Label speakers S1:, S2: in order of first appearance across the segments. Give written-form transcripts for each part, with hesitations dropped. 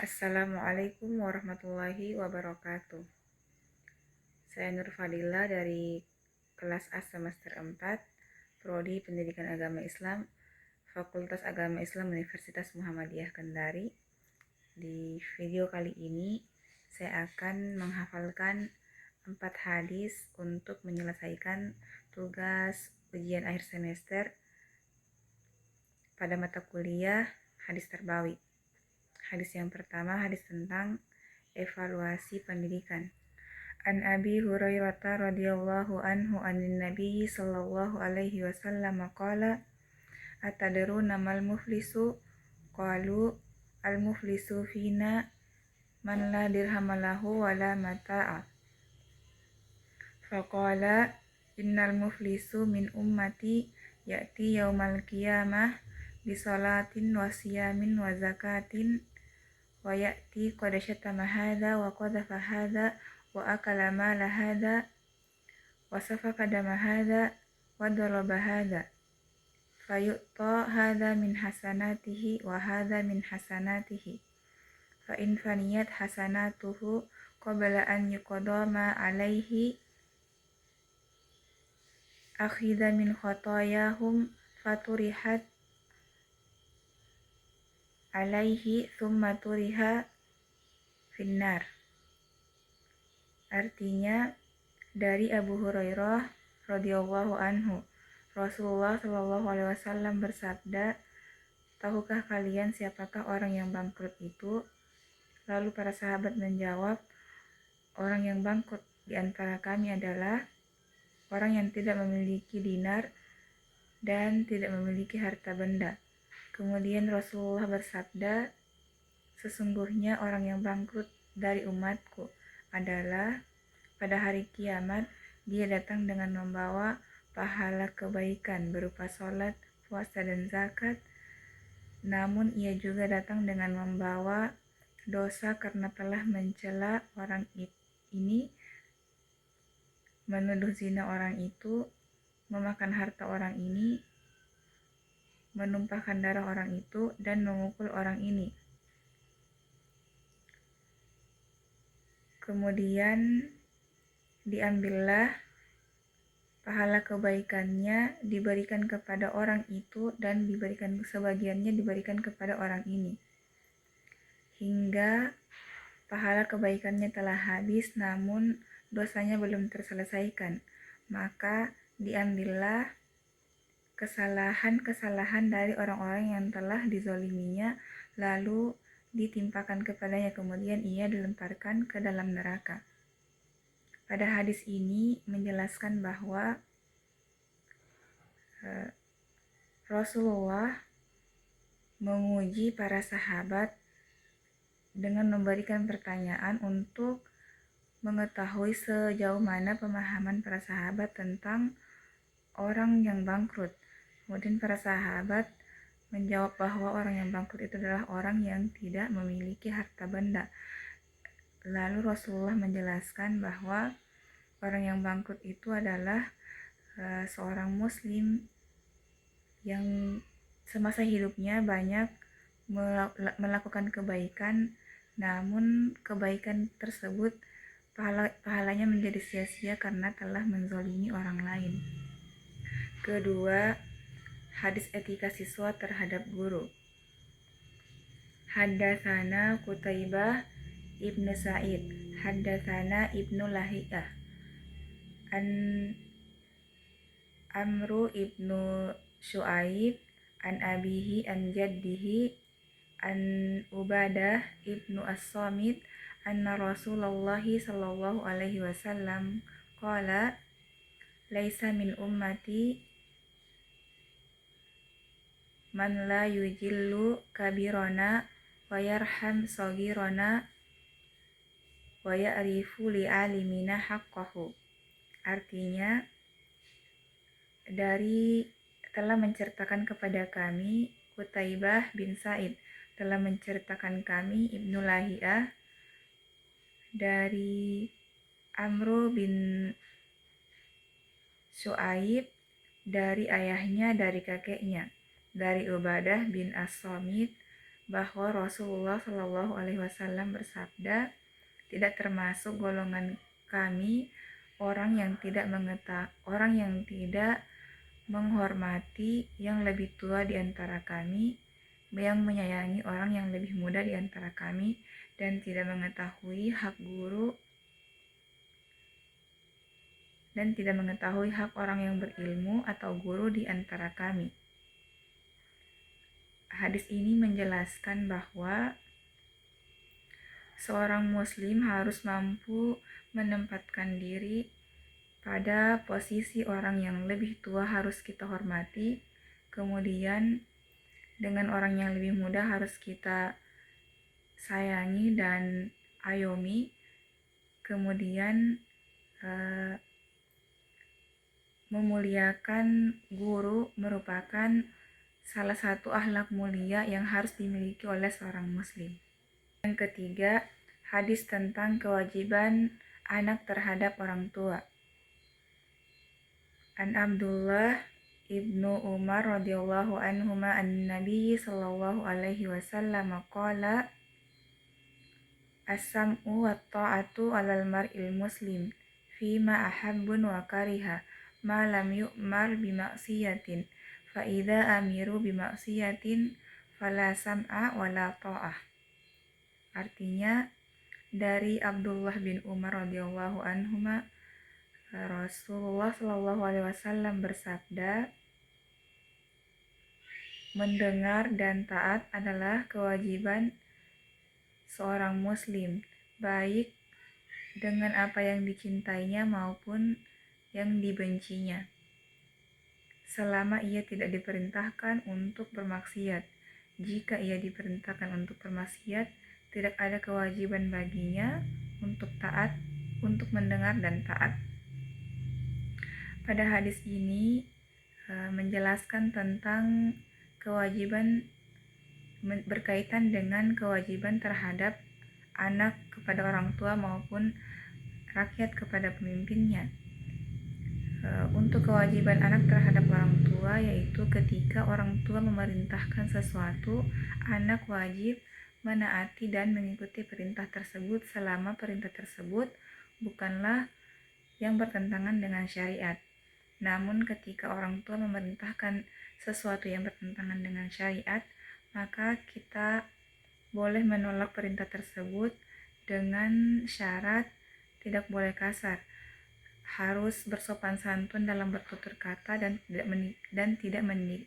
S1: Assalamualaikum warahmatullahi wabarakatuh. Saya Nur Fadila dari kelas A semester 4, Prodi Pendidikan Agama Islam, Fakultas Agama Islam Universitas Muhammadiyah Kendari. Di video kali ini, saya akan menghafalkan 4 hadis untuk menyelesaikan tugas ujian akhir semester pada mata kuliah hadis terbawi. Hadis yang pertama, hadis tentang evaluasi pendidikan. An Abi Hurairah radhiyallahu anhu anin Nabi sallallahu alaihi wasallam qala atadruna mal muflisu qalu al muflisu fina man la dirhamalahu wala mata'a faqala innal muflisu min ummati ya'ti yaumal qiyamah bisalatin wa siyamin wa zakatin wa ya'ti qad syatama hadha wa qadhafa hadha wa akala mala hadha wa safaka dama hadha wa daraba hadha fayu'ta hadha min hasanatihi wa hadha min hasanatihi fa in faniyat hasanatuhu qabla an yuqada ma alaihi akhidha min khatayahum faturihat alaihi thumma turiha finnar. Artinya, dari Abu Hurairah radhiyallahu anhu, Rasulullah shallallahu alaihi wasallam bersabda, tahukah kalian siapakah orang yang bangkrut itu? Lalu para sahabat menjawab, orang yang bangkrut di antara kami adalah orang yang tidak memiliki dinar dan tidak memiliki harta benda. Kemudian Rasulullah bersabda, sesungguhnya orang yang bangkrut dari umatku adalah pada hari kiamat dia datang dengan membawa pahala kebaikan berupa sholat, puasa, dan zakat. Namun ia juga datang dengan membawa dosa karena telah mencela orang ini, menuduh zina orang itu, memakan harta orang ini, menumpahkan darah orang itu, dan memukul orang ini. Kemudian diambillah pahala kebaikannya diberikan kepada orang itu dan diberikan sebagiannya diberikan kepada orang ini. Hingga pahala kebaikannya telah habis namun dosanya belum terselesaikan. Maka diambillah kesalahan-kesalahan dari orang-orang yang telah dizoliminya lalu ditimpakan kepadanya, kemudian ia dilemparkan ke dalam neraka. Pada hadis ini menjelaskan bahwa Rasulullah menguji para sahabat dengan memberikan pertanyaan untuk mengetahui sejauh mana pemahaman para sahabat tentang orang yang bangkrut. Kemudian para sahabat menjawab bahwa orang yang bangkrut itu adalah orang yang tidak memiliki harta benda. Lalu Rasulullah menjelaskan bahwa orang yang bangkrut itu adalah seorang muslim yang semasa hidupnya banyak melakukan kebaikan, namun kebaikan tersebut pahalanya menjadi sia-sia karena telah menzalimi orang lain. Kedua, hadis etika siswa terhadap guru. Haddatsana Qutaibah ibnu Sa'id, haddatsana ibnu Lahiyah, an Amru ibnu Syu'aib, an abihi an jaddihi, an Ubadah ibnu As-Samit, anna Rasulullah sallallahu alaihi wasallam qala laisa min ummati man la yujillu kabirana wa yarham sagirana wa ya'rifu li'alimina haqqahu. Artinya, dari telah menceritakan kepada kami Qutaibah bin Sa'id, telah menceritakan kami Ibnu Lahiyah dari Amru bin Syu'aib dari ayahnya, dari kakeknya, dari Ubadah bin As-Samit bahwa Rasulullah Shallallahu Alaihi Wasallam bersabda, tidak termasuk golongan kami orang yang tidak menghormati yang lebih tua di antara kami, yang menyayangi orang yang lebih muda di antara kami, dan tidak mengetahui hak orang yang berilmu atau guru di antara kami. Hadis ini menjelaskan bahwa seorang muslim harus mampu menempatkan diri pada posisi orang yang lebih tua, harus kita hormati. Kemudian dengan orang yang lebih muda harus kita sayangi dan ayomi. Kemudian memuliakan guru merupakan salah satu akhlak mulia yang harus dimiliki oleh seorang muslim. Yang ketiga, hadis tentang kewajiban anak terhadap orang tua. An Abdullah ibnu Umar radhiyallahu anhuma an-nabiy sallallahu alaihi wasallam qala as-sam'u wa ta'atu 'alal mar'il muslim fima ahabbun wa kariha ma lam yu'mar bimaksiyatin fa idza amiru bimaksiyatin fala sam'a wala ta'ah. Artinya, dari Abdullah bin Umar radhiyallahu anhuma, Rasulullah Shallallahu alaihi wasallam bersabda, mendengar dan taat adalah kewajiban seorang muslim, baik dengan apa yang dicintainya maupun yang dibencinya, selama ia tidak diperintahkan untuk bermaksiat. Jika ia diperintahkan untuk bermaksiat, tidak ada kewajiban baginya untuk taat, untuk mendengar dan taat. Pada hadis ini menjelaskan tentang kewajiban berkaitan dengan kewajiban terhadap anak kepada orang tua maupun rakyat kepada pemimpinnya. Untuk kewajiban anak terhadap orang tua, yaitu ketika orang tua memerintahkan sesuatu, anak wajib menaati dan mengikuti perintah tersebut selama perintah tersebut bukanlah yang bertentangan dengan syariat. Namun ketika orang tua memerintahkan sesuatu yang bertentangan dengan syariat, maka kita boleh menolak perintah tersebut dengan syarat tidak boleh kasar, harus bersopan santun dalam bertutur kata dan tidak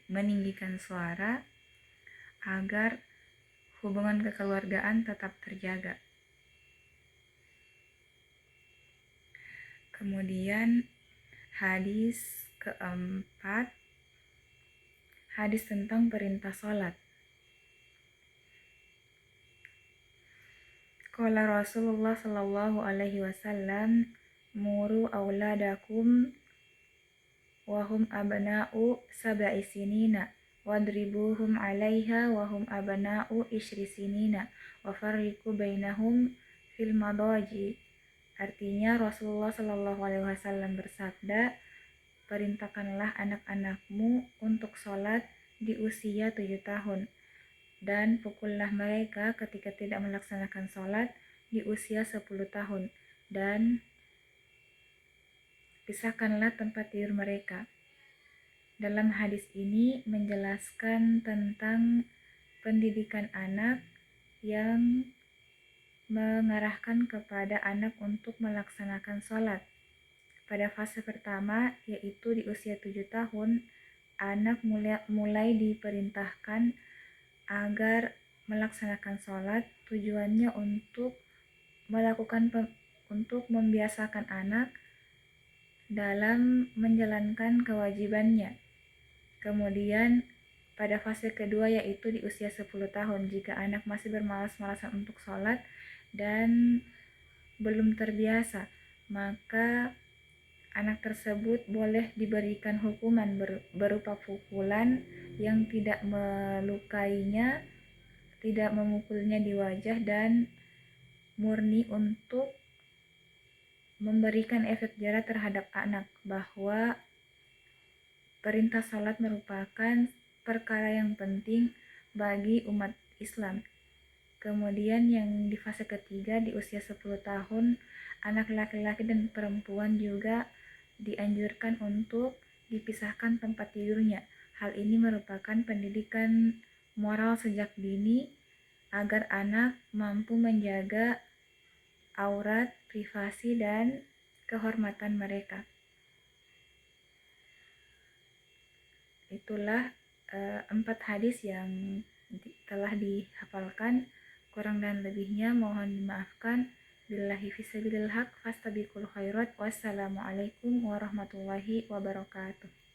S1: meninggikan suara agar hubungan kekeluargaan tetap terjaga. Kemudian hadis keempat, hadis tentang perintah sholat. Qala Rasulullah sallallahu alaihi wasallam, muru auladakum wahum abna'u sab'i sinina wadribuhum 'alaiha wahum abna'u 10 sinina wa farriqu bainahum fil madaji. Artinya, Rasulullah sallallahu alaihi wasallam bersabda, perintahkanlah anak-anakmu untuk sholat di usia 7 tahun dan pukullah mereka ketika tidak melaksanakan sholat di usia 10 tahun dan pisahkanlah tempat tidur mereka. Dalam hadis ini menjelaskan tentang pendidikan anak yang mengarahkan kepada anak untuk melaksanakan sholat. Pada fase pertama, yaitu di usia 7 tahun, anak mulai diperintahkan agar melaksanakan sholat. Tujuannya untuk membiasakan anak dalam menjalankan kewajibannya. Kemudian pada fase kedua, yaitu di usia 10 tahun, jika anak masih bermalas-malasan untuk sholat dan belum terbiasa, maka anak tersebut boleh diberikan hukuman berupa pukulan yang tidak melukainya, tidak memukulnya di wajah, dan murni untuk memberikan efek jerah terhadap anak, bahwa perintah salat merupakan perkara yang penting bagi umat Islam. Kemudian yang di fase ketiga di usia 10 tahun, anak laki-laki dan perempuan juga dianjurkan untuk dipisahkan tempat tidurnya. Hal ini merupakan pendidikan moral sejak dini agar anak mampu menjaga aurat, privasi, dan kehormatan mereka. Itulah 4 hadis yang telah dihafalkan. Kurang dan lebihnya mohon dimaafkan. Billahi fisabilil haq fastabiqul khairat. Wassalamualaikum warahmatullahi wabarakatuh.